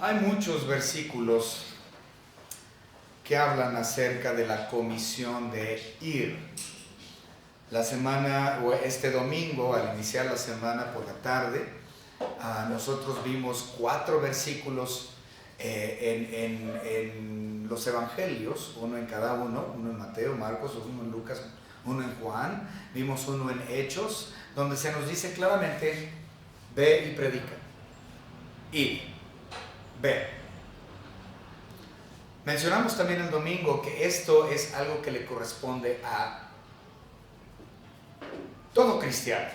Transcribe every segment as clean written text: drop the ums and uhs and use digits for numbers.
Hay muchos versículos que hablan acerca de la comisión de ir. La semana, o este domingo, al iniciar la semana por la tarde, nosotros vimos 4 versículos en los evangelios, uno en cada uno en Mateo, Marcos, uno en Lucas, uno en Juan, vimos uno en Hechos, donde se nos dice claramente: ve y predica, id, ve. Mencionamos también el domingo que esto es algo que le corresponde a todo cristiano,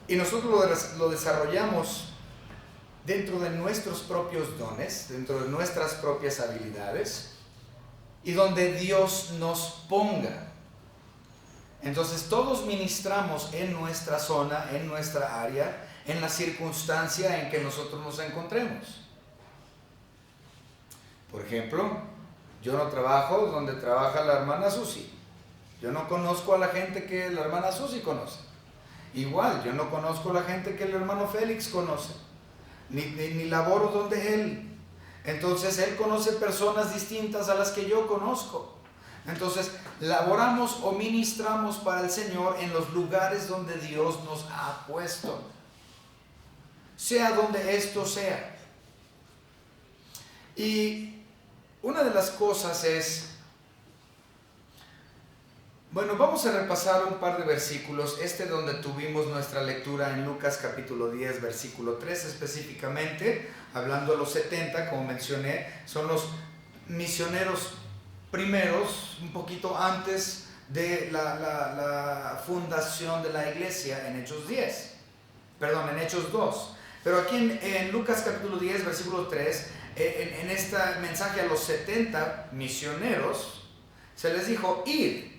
y nosotros lo desarrollamos dentro de nuestros propios dones, dentro de nuestras propias habilidades, y donde Dios nos ponga. Entonces todos ministramos en nuestra zona, en nuestra área, en la circunstancia en que nosotros nos encontremos. Por ejemplo, yo no trabajo donde trabaja la hermana Susi. Yo no conozco a la gente que la hermana Susi conoce. Igual, yo no conozco a la gente que el hermano Félix conoce. Ni laboro donde él. Entonces él conoce personas distintas a las que yo conozco. Entonces laboramos o ministramos para el Señor en los lugares donde Dios nos ha puesto, sea donde esto sea. Y una de las cosas es, bueno, vamos a repasar un par de versículos. Donde tuvimos nuestra lectura en Lucas capítulo 10, versículo 3 específicamente, hablando de los 70, como mencioné, son los misioneros primeros, un poquito antes de la fundación de la iglesia en Hechos 2. Pero aquí en Lucas capítulo 10, versículo 3, en este mensaje a los 70 misioneros, se les dijo: id.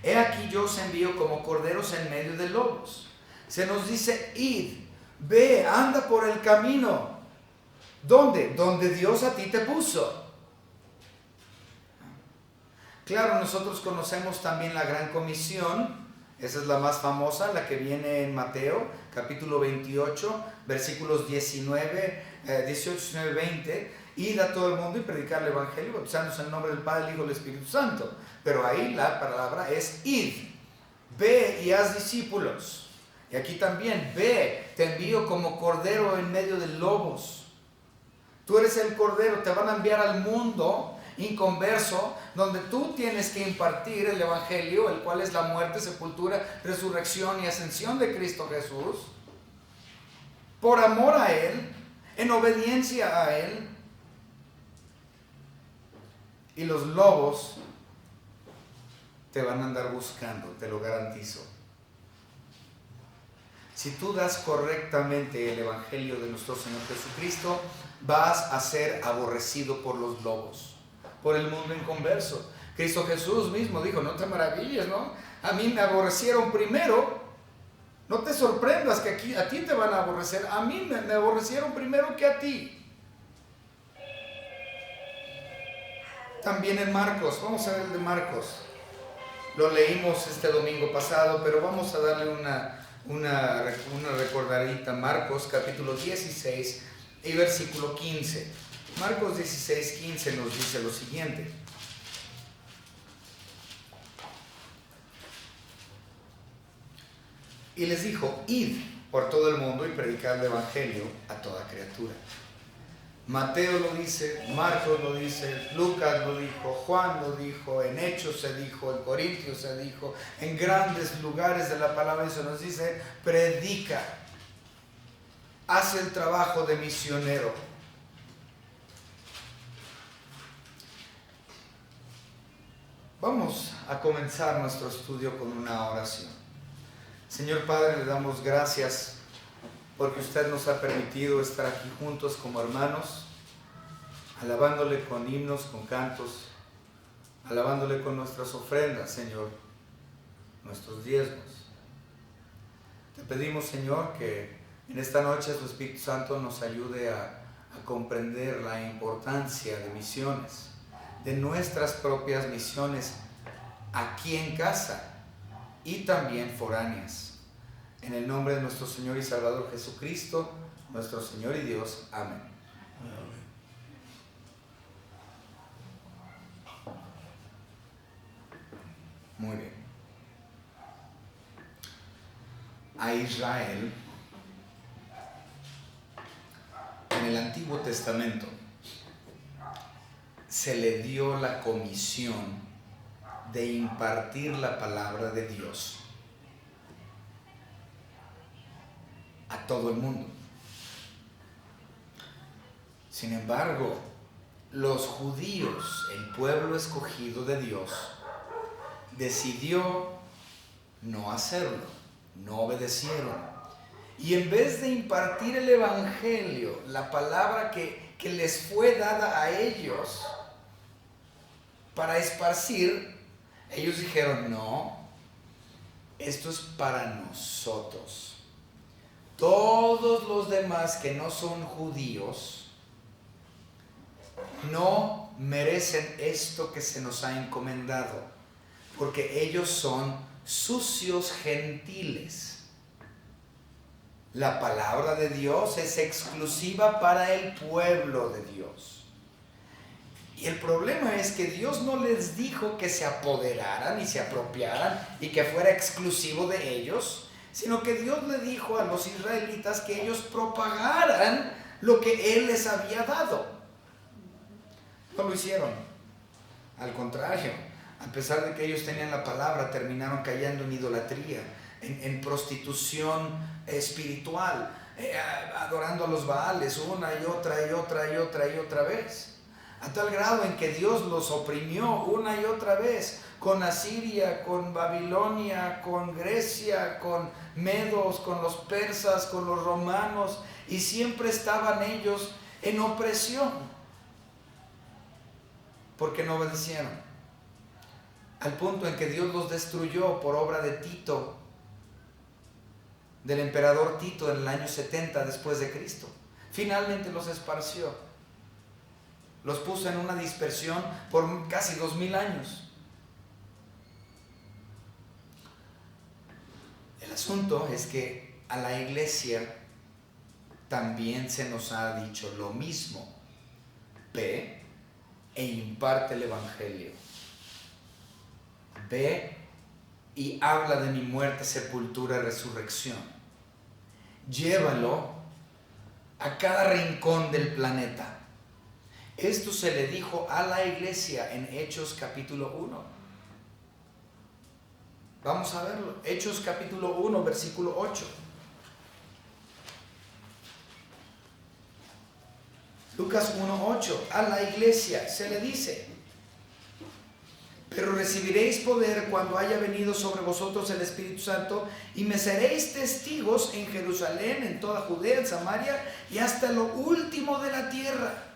He aquí yo os envío como corderos en medio de lobos. Se nos dice: id, ve, anda por el camino. ¿Dónde? Donde Dios a ti te puso. Claro, nosotros conocemos también la Gran Comisión. Esa es la más famosa, la que viene en Mateo, capítulo 28, versículos 18, 19, 20. Id a todo el mundo y predicar el evangelio, bautizándose en el nombre del Padre, el Hijo y el Espíritu Santo. Pero ahí la palabra es id. Ve y haz discípulos. Y aquí también: ve, te envío como cordero en medio de lobos. Tú eres el cordero, te van a enviar al mundo inconverso, donde tú tienes que impartir el evangelio, el cual es la muerte, sepultura, resurrección y ascensión de Cristo Jesús, por amor a Él, en obediencia a Él. Y los lobos te van a andar buscando, te lo garantizo. Si tú das correctamente el evangelio de nuestro Señor Jesucristo, vas a ser aborrecido por los lobos, por el mundo inconverso. Cristo Jesús mismo dijo: no te maravilles, ¿no? A mí me aborrecieron primero. No te sorprendas que aquí a ti te van a aborrecer. A mí me aborrecieron primero que a ti. También en Marcos, vamos a ver el de Marcos. Lo leímos este domingo pasado, pero vamos a darle una recordadita. Marcos capítulo 16 y versículo 15. Marcos 16, 15 nos dice lo siguiente: y les dijo: id por todo el mundo y predicad el evangelio a toda criatura. Mateo lo dice, Marcos lo dice, Lucas lo dijo, Juan lo dijo, en Hechos se dijo, en Corintios se dijo, en grandes lugares de la palabra se nos dice: predica, haz el trabajo de misionero. Vamos a comenzar nuestro estudio con una oración. Señor Padre, le damos gracias porque usted nos ha permitido estar aquí juntos como hermanos, alabándole con himnos, con cantos, alabándole con nuestras ofrendas, Señor, nuestros diezmos. Te pedimos, Señor, que en esta noche su Espíritu Santo nos ayude a comprender la importancia de misiones, de nuestras propias misiones aquí en casa y también foráneas. En el nombre de nuestro Señor y Salvador Jesucristo, nuestro Señor y Dios. Amén. a Israel en el Antiguo Testamento se le dio la comisión de impartir la palabra de Dios a todo el mundo. Sin embargo, los judíos, el pueblo escogido de Dios, decidió no hacerlo, no obedecieron. Y en vez de impartir el evangelio, la palabra que les fue dada a ellos para esparcir, ellos dijeron: no, esto es para nosotros. Todos los demás que no son judíos no merecen esto que se nos ha encomendado, porque ellos son sucios gentiles. La palabra de Dios es exclusiva para el pueblo de Dios. Y el problema es que Dios no les dijo que se apoderaran y se apropiaran y que fuera exclusivo de ellos, sino que Dios le dijo a los israelitas que ellos propagaran lo que Él les había dado. No lo hicieron. Al contrario, a pesar de que ellos tenían la palabra, terminaron cayendo en idolatría, en prostitución espiritual, adorando a los Baales una y otra vez. A tal grado en que Dios los oprimió una y otra vez, con Asiria, con Babilonia, con Grecia, con Medos, con los persas, con los romanos, y siempre estaban ellos en opresión, porque no obedecieron. Al punto en que Dios los destruyó por obra de Tito, del emperador Tito, en el año 70 después de Cristo. Finalmente los esparció, los puso en una dispersión por casi 2000 años. El asunto es que a la iglesia también se nos ha dicho lo mismo: ve e imparte el evangelio. Ve y habla de mi muerte, sepultura y resurrección. Llévalo a cada rincón del planeta. Esto se le dijo a la iglesia en Hechos capítulo 1. Vamos a verlo. Hechos capítulo 1, versículo 8. Lucas 1:8, a la iglesia se le dice: pero recibiréis poder cuando haya venido sobre vosotros el Espíritu Santo, y me seréis testigos en Jerusalén, en toda Judea, en Samaria y hasta lo último de la tierra.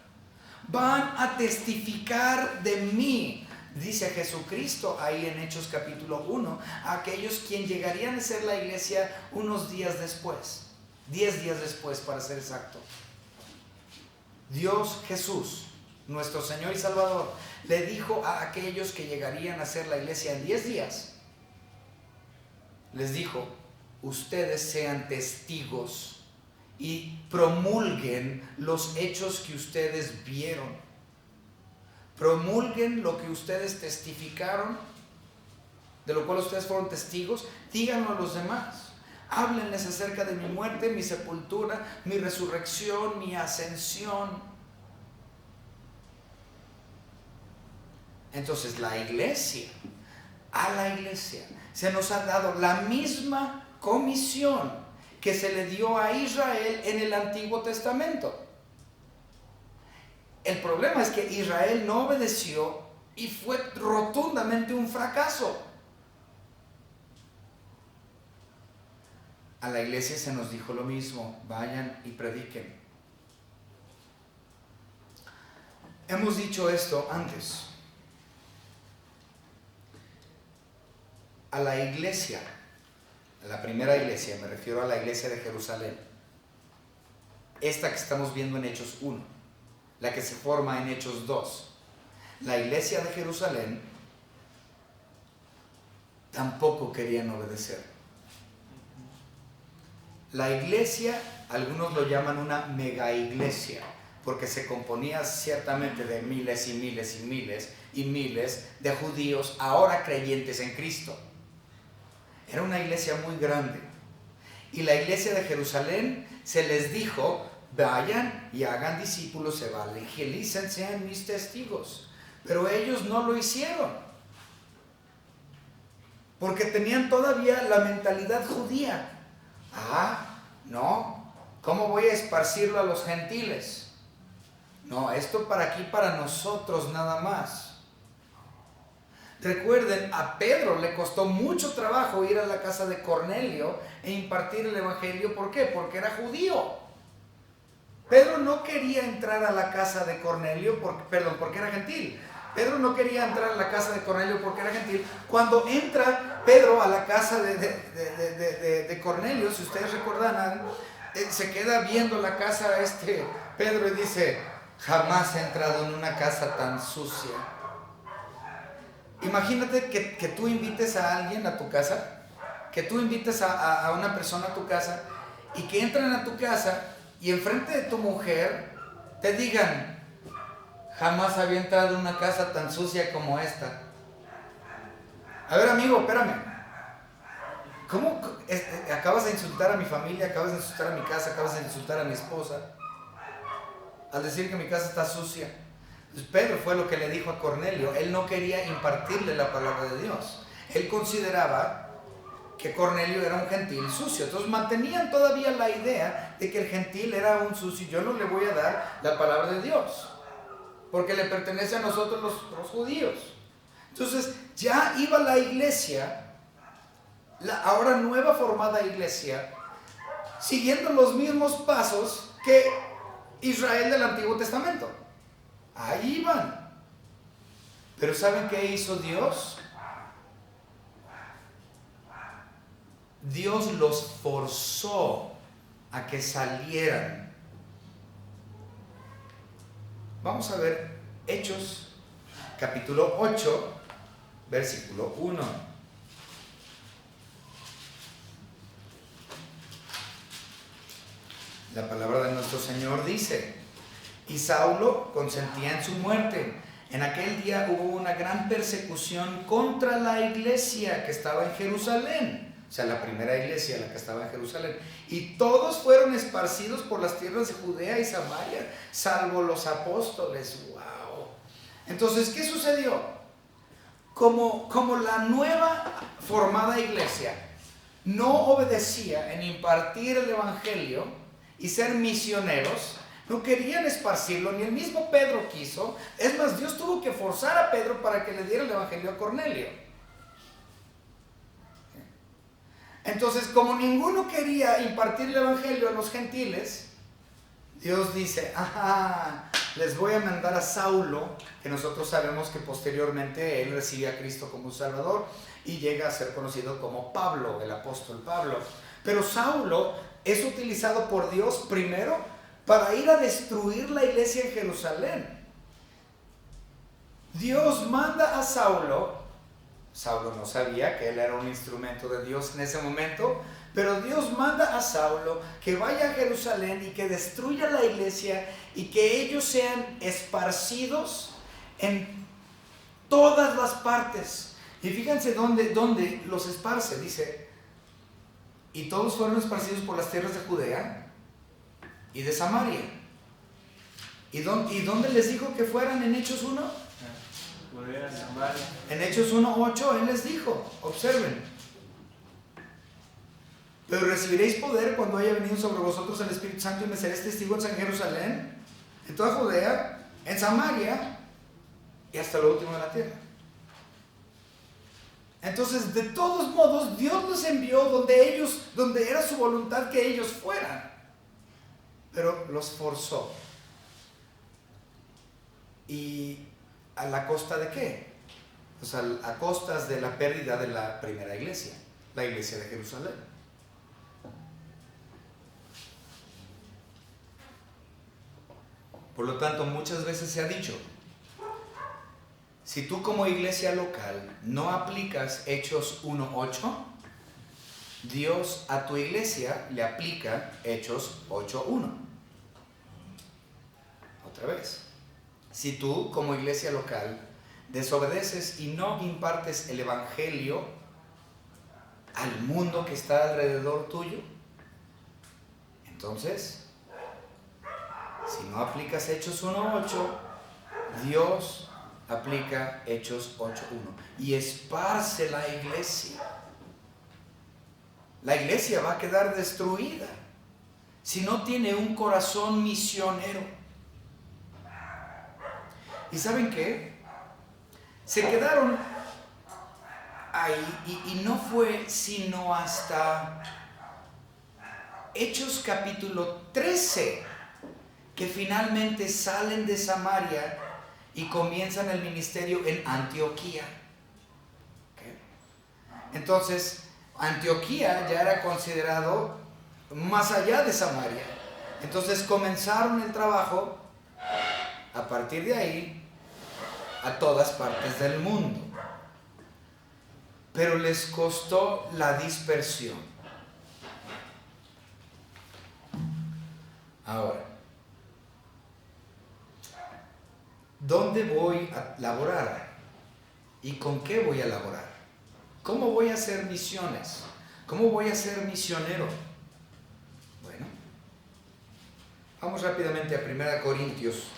Van a testificar de mí, dice Jesucristo ahí en Hechos capítulo 1, a aquellos quien llegarían a ser la iglesia unos días después, 10 días después para ser exacto. Dios Jesús, nuestro Señor y Salvador, le dijo a aquellos que llegarían a ser la iglesia en 10 días, les dijo: ustedes sean testigos y promulguen los hechos que ustedes vieron, promulguen lo que ustedes testificaron, de lo cual ustedes fueron testigos, díganlo a los demás. Háblenles acerca de mi muerte, mi sepultura, mi resurrección, mi ascensión. Entonces a la iglesia se nos ha dado la misma comisión que se le dio a Israel en el Antiguo Testamento. El problema es que Israel no obedeció y fue rotundamente un fracaso. A la iglesia se nos dijo lo mismo: vayan y prediquen. Hemos dicho esto antes. A la iglesia, a la primera iglesia, me refiero a la iglesia de Jerusalén, esta que estamos viendo en Hechos 1, la que se forma en Hechos 2, la iglesia de Jerusalén tampoco querían obedecer. La iglesia, algunos lo llaman una mega iglesia, porque se componía ciertamente de miles y miles y miles y miles de judíos ahora creyentes en Cristo. Era una iglesia muy grande. y la iglesia de Jerusalén se les dijo: vayan y hagan discípulos, evangelicen, sean mis testigos. Pero ellos no lo hicieron, porque tenían todavía la mentalidad judía. No, ¿cómo voy a esparcirlo a los gentiles? No, esto para aquí, para nosotros nada más. Recuerden, a Pedro le costó mucho trabajo ir a la casa de Cornelio e impartir el evangelio. ¿Por qué? Porque era judío. Pedro no quería entrar a la casa de Cornelio, porque era gentil. Pedro no quería entrar a la casa de Cornelio porque era gentil. Cuando entra Pedro a la casa de Cornelio, si ustedes recordarán, se queda viendo la casa Pedro y dice: jamás he entrado en una casa tan sucia. Imagínate que tú invites a alguien a tu casa, que tú invites a una persona a tu casa y que entren a tu casa y enfrente de tu mujer te digan: jamás había entrado en una casa tan sucia como esta. A ver, amigo, espérame. ¿Cómo? Acabas de insultar a mi familia, acabas de insultar a mi casa, acabas de insultar a mi esposa al decir que mi casa está sucia. Pues Pedro fue lo que le dijo a Cornelio. Él no quería impartirle la palabra de Dios. Él consideraba que Cornelio era un gentil sucio. Entonces mantenían todavía la idea de que el gentil era un sucio. Yo no le voy a dar la palabra de Dios, porque le pertenece a nosotros los judíos. Entonces ya iba la iglesia, la ahora nueva formada iglesia, siguiendo los mismos pasos que Israel del Antiguo Testamento. Ahí iban. Pero ¿saben qué hizo Dios? Dios los forzó a que salieran. Vamos a ver Hechos, capítulo 8, versículo 1. La palabra de nuestro Señor dice: y Saulo consentía en su muerte. En aquel día hubo una gran persecución contra la iglesia que estaba en Jerusalén. O sea, la primera iglesia, la que estaba en Jerusalén. Y todos fueron esparcidos por las tierras de Judea y Samaria, salvo los apóstoles. ¡Wow! Entonces, ¿qué sucedió? Como la nueva formada iglesia no obedecía en impartir el evangelio y ser misioneros, no querían esparcirlo, ni el mismo Pedro quiso. Es más, Dios tuvo que forzar a Pedro para que le diera el evangelio a Cornelio. Entonces, como ninguno quería impartir el evangelio a los gentiles, Dios dice: les voy a mandar a Saulo, que nosotros sabemos que posteriormente él recibe a Cristo como Salvador y llega a ser conocido como Pablo, el apóstol Pablo. Pero Saulo es utilizado por Dios primero para ir a destruir la iglesia en Jerusalén. Dios manda a Saulo. Saulo no sabía que él era un instrumento de Dios en ese momento, pero Dios manda a Saulo que vaya a Jerusalén y que destruya la iglesia y que ellos sean esparcidos en todas las partes. Y fíjense dónde los esparce. Dice: y todos fueron esparcidos por las tierras de Judea y de Samaria. ¿Y dónde les dijo que fueran en Hechos 1? En Hechos 1:8 él les dijo, observen: pero recibiréis poder cuando haya venido sobre vosotros el Espíritu Santo, y me seréis testigos en Jerusalén, en toda Judea, en Samaria y hasta lo último de la tierra. Entonces, de todos modos, Dios los envió donde era su voluntad que ellos fueran, pero los forzó. ¿Y a la costa de qué? Pues a costas de la pérdida de la primera iglesia, la iglesia de Jerusalén. Por lo tanto, muchas veces se ha dicho: si tú como iglesia local no aplicas Hechos 1:8, Dios a tu iglesia le aplica Hechos 8:1. Otra vez: si tú como iglesia local desobedeces y no impartes el evangelio al mundo que está alrededor tuyo, Entonces, si no aplicas Hechos 1:8, Dios aplica Hechos 8:1 y esparce la iglesia. La iglesia va a quedar destruida si no tiene un corazón misionero. ¿Y saben qué? Se quedaron ahí y no fue sino hasta Hechos capítulo 13 que finalmente salen de Samaria y comienzan el ministerio en Antioquía. ¿Okay? Entonces, Antioquía ya era considerado más allá de Samaria. Entonces comenzaron el trabajo a partir de ahí a todas partes del mundo. Pero les costó la dispersión. Ahora, ¿dónde voy a laborar? ¿Y con qué voy a laborar? ¿Cómo voy a hacer misiones? ¿Cómo voy a ser misionero? Bueno, vamos rápidamente a 1 Corintios,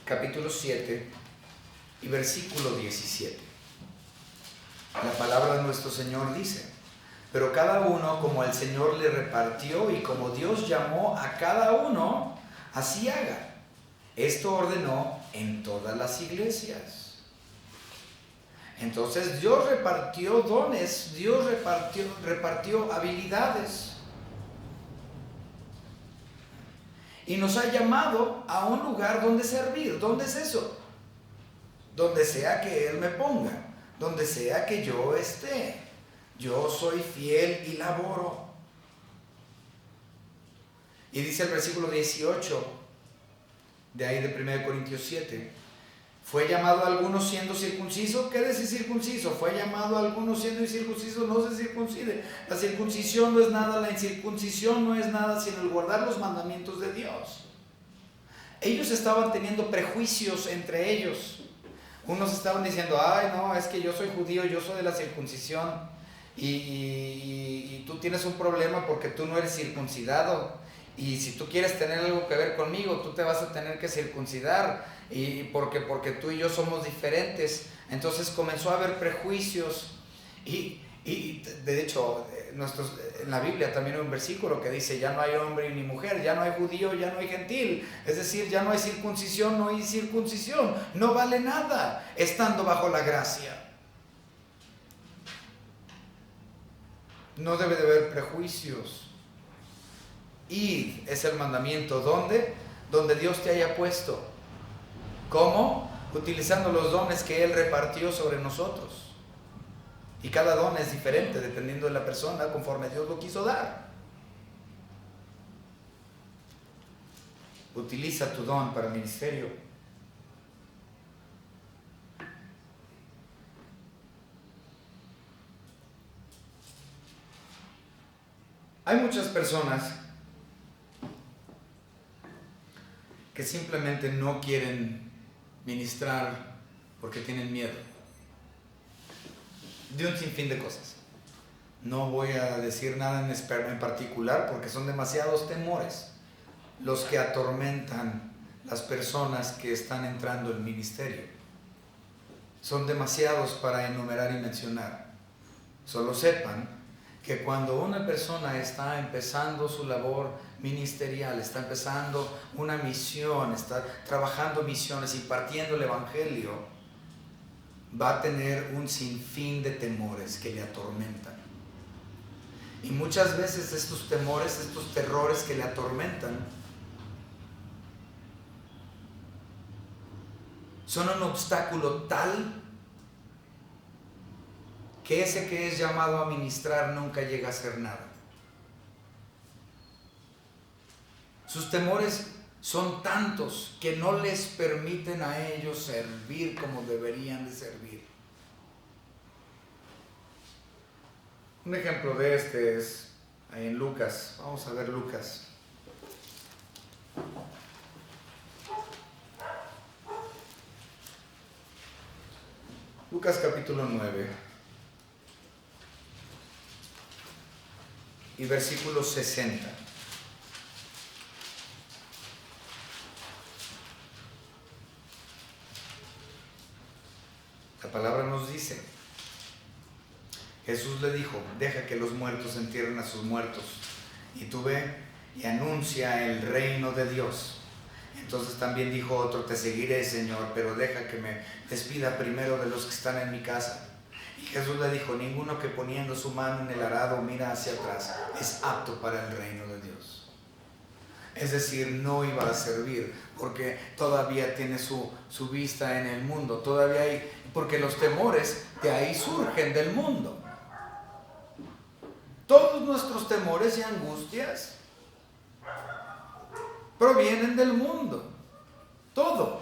capítulo 7 y versículo 17. La palabra de nuestro Señor dice: pero cada uno como el Señor le repartió y como Dios llamó a cada uno, así haga. Esto ordenó en todas las iglesias. Entonces Dios repartió dones, Dios repartió habilidades. Y nos ha llamado a un lugar donde servir. ¿Dónde es eso? Donde sea que Él me ponga, donde sea que yo esté. Yo soy fiel y laboro. Y dice el versículo 18 de ahí de 1 Corintios 7: ¿fue llamado a algunos siendo circunciso? Quédese circunciso. ¿Fue llamado a algunos siendo incircunciso? No se circuncide. La circuncisión no es nada, la incircuncisión no es nada sino el guardar los mandamientos de Dios. Ellos estaban teniendo prejuicios entre ellos. Unos estaban diciendo: ay, no, es que yo soy judío, yo soy de la circuncisión. Y tú tienes un problema porque tú no eres circuncidado, y si tú quieres tener algo que ver conmigo, tú te vas a tener que circuncidar, y porque tú y yo somos diferentes. Entonces comenzó a haber prejuicios, y de hecho en la Biblia también hay un versículo que dice: ya no hay hombre ni mujer, ya no hay judío, ya no hay gentil, es decir, ya no hay circuncisión, no hay circuncisión, no vale nada estando bajo la gracia. No debe de haber prejuicios. Id es el mandamiento. ¿Dónde? Donde Dios te haya puesto. ¿Cómo? Utilizando los dones que Él repartió sobre nosotros. Y cada don es diferente dependiendo de la persona, conforme Dios lo quiso dar. Utiliza tu don para el ministerio. Hay muchas personas que simplemente no quieren ministrar porque tienen miedo de un sinfín de cosas. No voy a decir nada en particular porque son demasiados temores los que atormentan las personas que están entrando al ministerio. Son demasiados para enumerar y mencionar. Solo sepan que cuando una persona está empezando su labor ministerial, está empezando una misión, está trabajando misiones, impartiendo el evangelio, va a tener un sinfín de temores que le atormentan. Y muchas veces estos temores, estos terrores que le atormentan, son un obstáculo tal que ese que es llamado a ministrar nunca llega a hacer nada. Sus temores son tantos que no les permiten a ellos servir como deberían de servir. Un ejemplo de este es ahí en Lucas. Vamos a ver Lucas. Lucas capítulo 9. y versículo 60. La palabra nos dice, Jesús le dijo, deja que los muertos entierren a sus muertos, y tú ve y anuncia el reino de Dios. Entonces también dijo otro, te seguiré, Señor, pero deja que me despida primero de los que están en mi casa. Y Jesús le dijo, ninguno que poniendo su mano en el arado mira hacia atrás es apto para el reino de Dios. Es decir, no iba a servir porque todavía tiene su vista en el mundo, todavía hay, porque los temores de ahí surgen del mundo. Todos nuestros temores y angustias provienen del mundo, todo.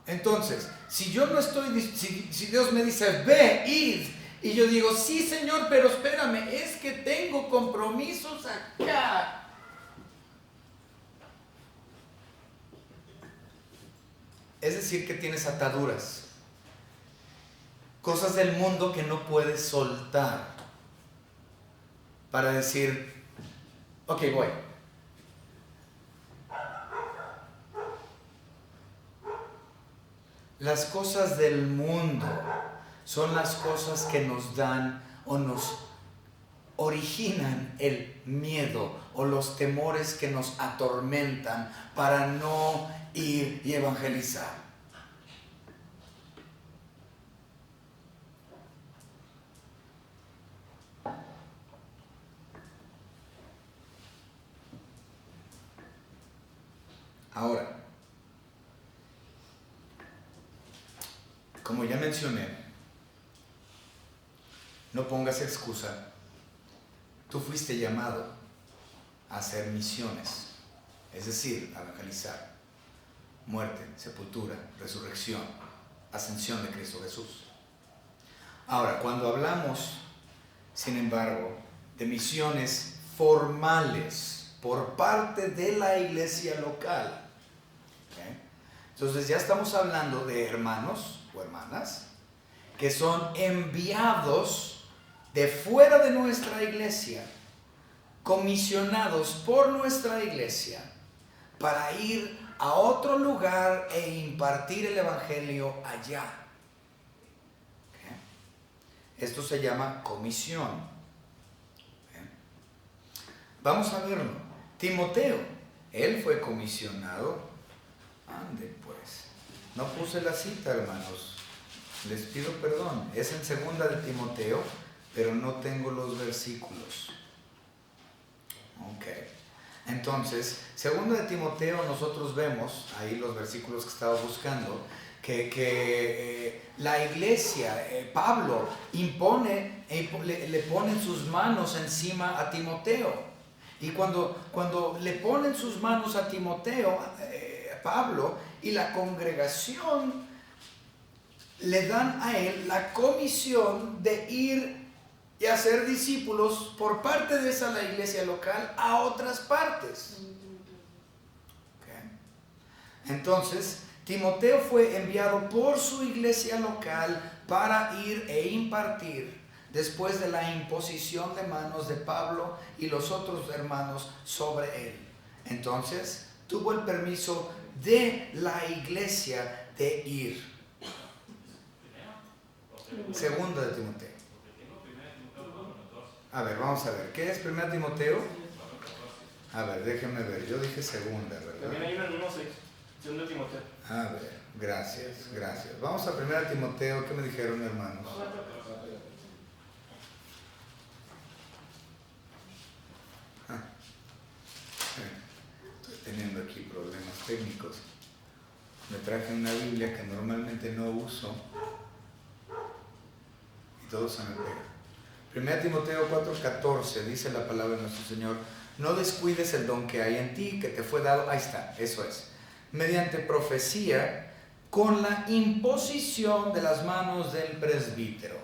Entonces, si yo no estoy, si Dios me dice, ve, id, y yo digo, sí, Señor, pero espérame, es que tengo compromisos acá. Es decir, que tienes ataduras, cosas del mundo que no puedes soltar para decir, ok, voy. Las cosas del mundo son las cosas que nos dan o nos originan el miedo o los temores que nos atormentan para no ir y evangelizar. Ahora, como ya mencioné, no pongas excusa. Tú fuiste llamado a hacer misiones, es decir, a evangelizar. Muerte, sepultura, resurrección, ascensión de Cristo Jesús. Ahora, cuando hablamos, sin embargo, de misiones formales por parte de la iglesia local, ¿okay? Entonces ya estamos hablando de hermanos o hermanas que son enviados de fuera de nuestra iglesia, comisionados por nuestra iglesia para ir a otro lugar e impartir el evangelio allá. ¿Okay? Esto se llama comisión. ¿Okay? Vamos a verlo. Timoteo, él fue comisionado. Ande pues. No puse la cita, hermanos. Les pido perdón. Es en segunda de Timoteo, pero no tengo los versículos. Ok. Entonces, segunda de Timoteo, nosotros vemos, ahí los versículos que estaba buscando, que la iglesia, Pablo, le pone sus manos encima a Timoteo. Y cuando le ponen sus manos a Timoteo, Pablo y la congregación le dan a él la comisión de ir y hacer discípulos por parte de esa la iglesia local a otras partes. Okay. Entonces, Timoteo fue enviado por su iglesia local para ir e impartir después de la imposición de manos de Pablo y los otros hermanos sobre él. Entonces, tuvo el permiso de la iglesia de ir. Segunda de Timoteo. A ver, vamos a ver. ¿Qué es 1 Timoteo? A ver, déjenme ver. Yo dije segunda, ¿verdad? También hay una en 1:6. 2 Timoteo. A ver, gracias. Vamos a 1 Timoteo. ¿Qué me dijeron, hermanos? Estoy teniendo aquí problemas técnicos. Me traje una Biblia que normalmente no uso y todo se me pega. 1 Timoteo 4:14 dice la palabra de nuestro Señor: no descuides el don que hay en ti, que te fue dado, ahí está, eso es, mediante profecía, con la imposición de las manos del presbítero.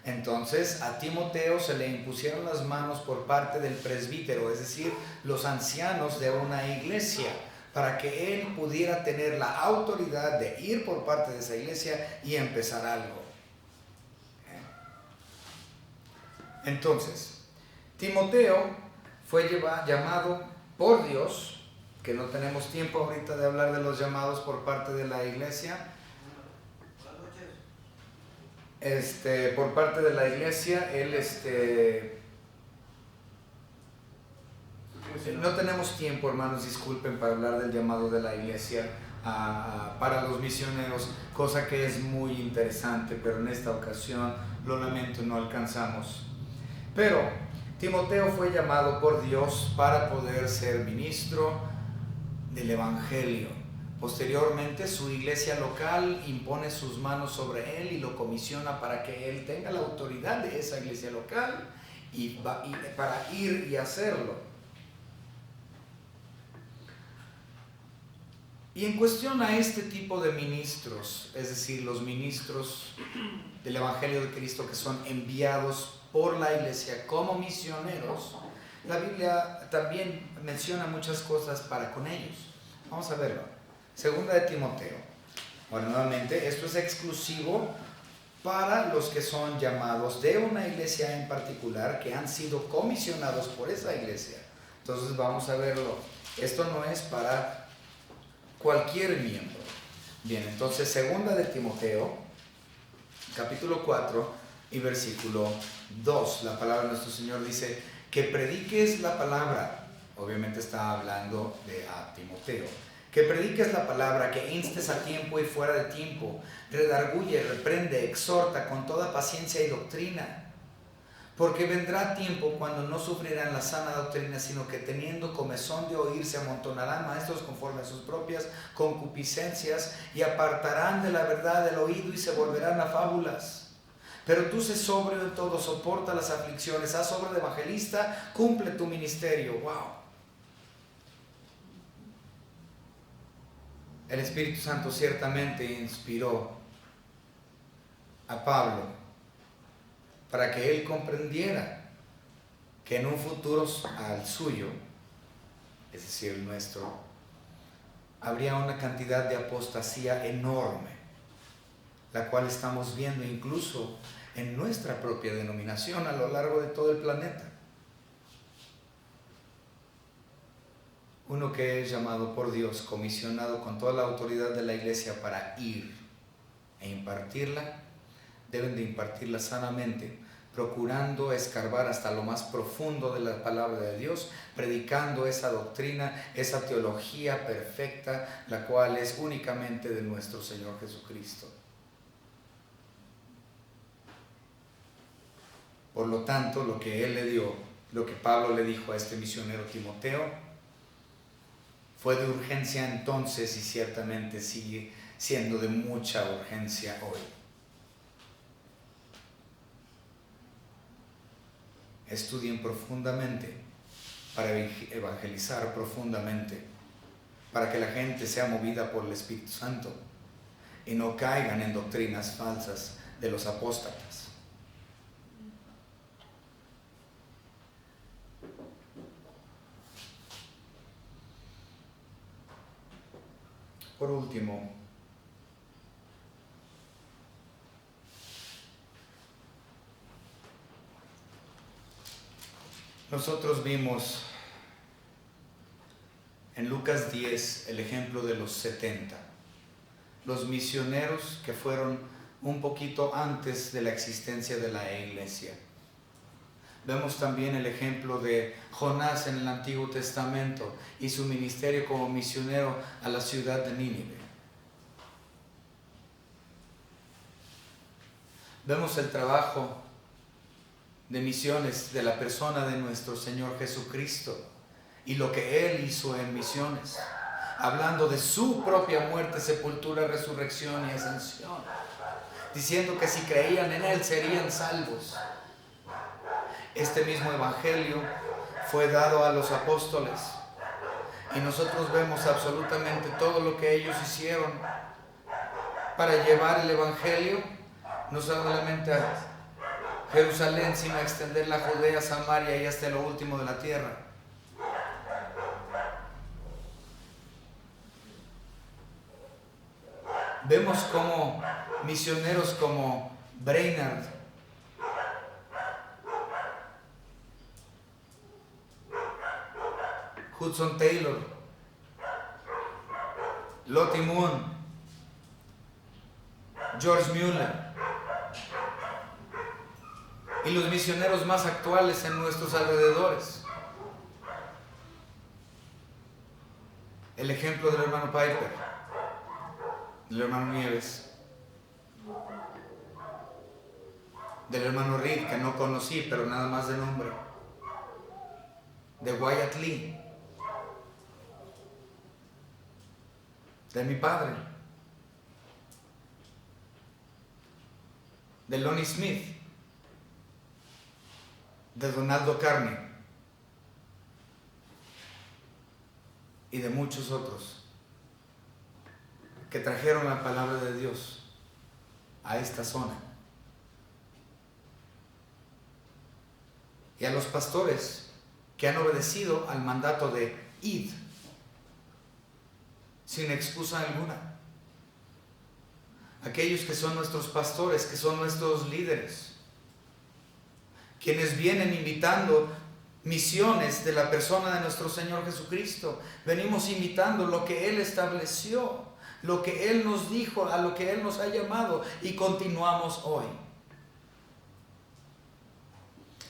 Entonces a Timoteo se le impusieron las manos por parte del presbítero, es decir, los ancianos de una iglesia, para que él pudiera tener la autoridad de ir por parte de esa iglesia y empezar algo. Entonces, Timoteo fue llamado por Dios, que no tenemos tiempo ahorita de hablar de los llamados por parte de la iglesia. Por parte de la iglesia, no tenemos tiempo, hermanos, disculpen, para hablar del llamado de la iglesia para los misioneros, cosa que es muy interesante, pero en esta ocasión, lo lamento, no alcanzamos. Pero Timoteo fue llamado por Dios para poder ser ministro del Evangelio. Posteriormente, su iglesia local impone sus manos sobre él y lo comisiona para que él tenga la autoridad de esa iglesia local y para ir y hacerlo. Y en cuestión a este tipo de ministros, es decir, los ministros del Evangelio de Cristo que son enviados por la iglesia como misioneros, la Biblia también menciona muchas cosas para con ellos. Vamos a verlo. Segunda de Timoteo. Bueno, nuevamente, esto es exclusivo para los que son llamados de una iglesia en particular, que han sido comisionados por esa iglesia. Entonces vamos a verlo. Esto no es para cualquier miembro. Bien, entonces segunda de Timoteo, capítulo 4 y versículo 2, la palabra de nuestro Señor dice que prediques la palabra. Obviamente está hablando a Timoteo. Que prediques la palabra, que instes a tiempo y fuera de tiempo, redarguye, reprende, exhorta con toda paciencia y doctrina. Porque vendrá tiempo cuando no sufrirán la sana doctrina, sino que teniendo comezón de oír se amontonarán maestros conforme a sus propias concupiscencias y apartarán de la verdad el oído y se volverán a fábulas. Pero tú sé sobrio en todo, soporta las aflicciones, haz obra de evangelista, cumple tu ministerio. ¡Wow! El Espíritu Santo ciertamente inspiró a Pablo para que él comprendiera que en un futuro al suyo, es decir, el nuestro, habría una cantidad de apostasía enorme, la cual estamos viendo incluso en nuestra propia denominación a lo largo de todo el planeta. Uno que es llamado por Dios, comisionado con toda la autoridad de la iglesia para ir e impartirla, deben de impartirla sanamente, procurando escarbar hasta lo más profundo de la palabra de Dios, predicando esa doctrina, esa teología perfecta, la cual es únicamente de nuestro Señor Jesucristo. Por lo tanto, lo que Él le dio, lo que Pablo le dijo a este misionero Timoteo, fue de urgencia entonces y ciertamente sigue siendo de mucha urgencia hoy. Estudien profundamente para evangelizar profundamente, para que la gente sea movida por el Espíritu Santo y no caigan en doctrinas falsas de los apóstatas. Por último, nosotros vimos en Lucas 10 el ejemplo de los 70, los misioneros que fueron un poquito antes de la existencia de la iglesia. Vemos también el ejemplo de Jonás en el Antiguo Testamento y su ministerio como misionero a la ciudad de Nínive. Vemos el trabajo de misiones de la persona de nuestro Señor Jesucristo y lo que Él hizo en misiones, hablando de su propia muerte, sepultura, resurrección y ascensión, diciendo que si creían en Él serían salvos. Este mismo evangelio fue dado a los apóstoles y nosotros vemos absolutamente todo lo que ellos hicieron para llevar el evangelio no solamente a Jerusalén, sino a extender la Judea, Samaria y hasta lo último de la tierra. Vemos como misioneros como Brainerd Hudson Taylor, Lottie Moon, George Mueller y los misioneros más actuales en nuestros alrededores. El ejemplo del hermano Piper, del hermano Nieves, del hermano Reed, que no conocí, pero nada más de nombre, de Wyatt Lee, de mi padre, de Lonnie Smith, de Donaldo Carney y de muchos otros que trajeron la palabra de Dios a esta zona. Y a los pastores que han obedecido al mandato de id, sin excusa alguna. Aquellos que son nuestros pastores, que son nuestros líderes, quienes vienen invitando misiones de la persona de nuestro Señor Jesucristo. Venimos imitando lo que Él estableció, lo que Él nos dijo, a lo que Él nos ha llamado, y continuamos hoy.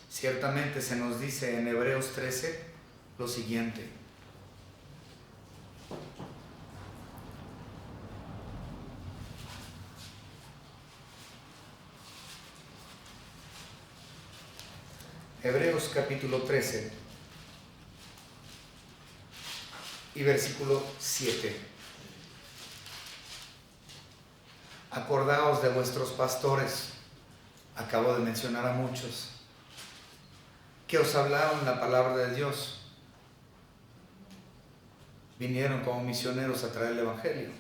Ciertamente se nos dice en Hebreos 13 lo siguiente: Hebreos capítulo 13 y versículo 7. Acordaos de vuestros pastores, acabo de mencionar a muchos, que os hablaron la palabra de Dios. Vinieron como misioneros a traer el Evangelio.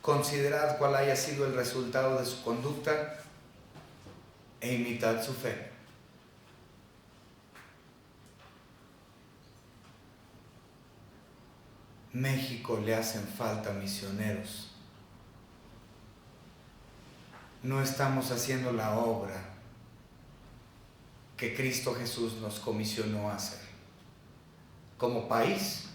Considerad cuál haya sido el resultado de su conducta e imitad su fe. México le hacen falta misioneros. No estamos haciendo la obra que Cristo Jesús nos comisionó a hacer. Como país,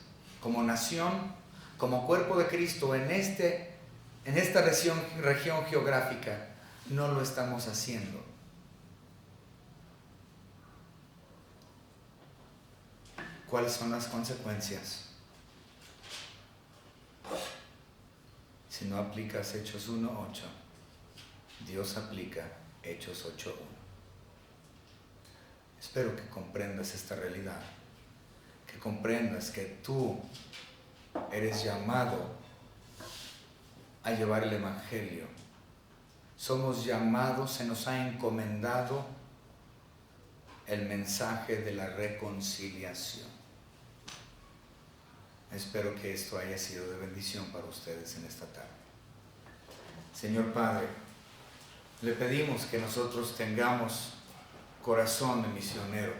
como nación, como cuerpo de Cristo en esta región geográfica, no lo estamos haciendo. ¿Cuáles son las consecuencias? Si no aplicas Hechos 1:8, Dios aplica Hechos 8:1. Espero que comprendas esta realidad, que comprendas que tú eres llamado a llevar el Evangelio. Somos llamados, se nos ha encomendado el mensaje de la reconciliación. Espero que esto haya sido de bendición para ustedes en esta tarde. Señor Padre, le pedimos que nosotros tengamos corazón de misionero,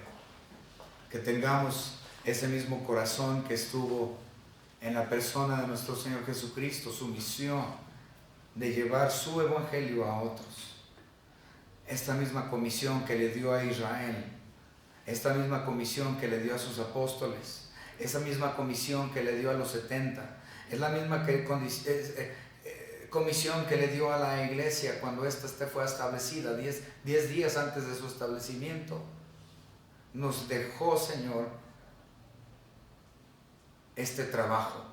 que tengamos ese mismo corazón que estuvo en la persona de nuestro Señor Jesucristo, su misión de llevar su evangelio a otros. Esta misma comisión que le dio a Israel, esta misma comisión que le dio a sus apóstoles, esa misma comisión que le dio a los 70, es la misma comisión que le dio a la iglesia cuando ésta fue establecida, 10 días antes de su establecimiento. Nos dejó, Señor, este trabajo.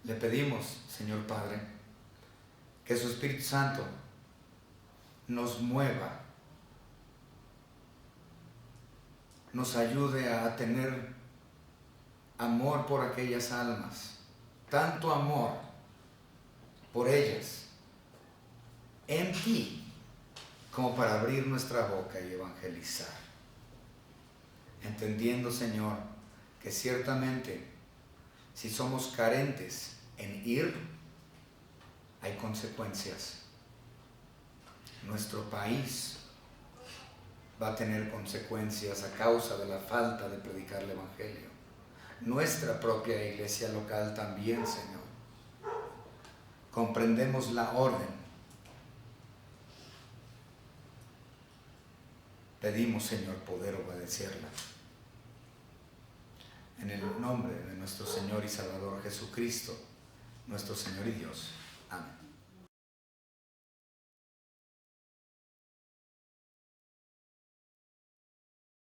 Le pedimos, Señor Padre, que su Espíritu Santo nos mueva, nos ayude a tener amor por aquellas almas, tanto amor por ellas en ti como para abrir nuestra boca y evangelizar, entendiendo, Señor, que ciertamente si somos carentes en ir, hay consecuencias. Nuestro país va a tener consecuencias a causa de la falta de predicar el Evangelio. Nuestra propia iglesia local también, Señor. Comprendemos la orden. Pedimos, Señor, poder obedecerla. en el nombre de nuestro Señor y Salvador Jesucristo, nuestro Señor y Dios. Amén.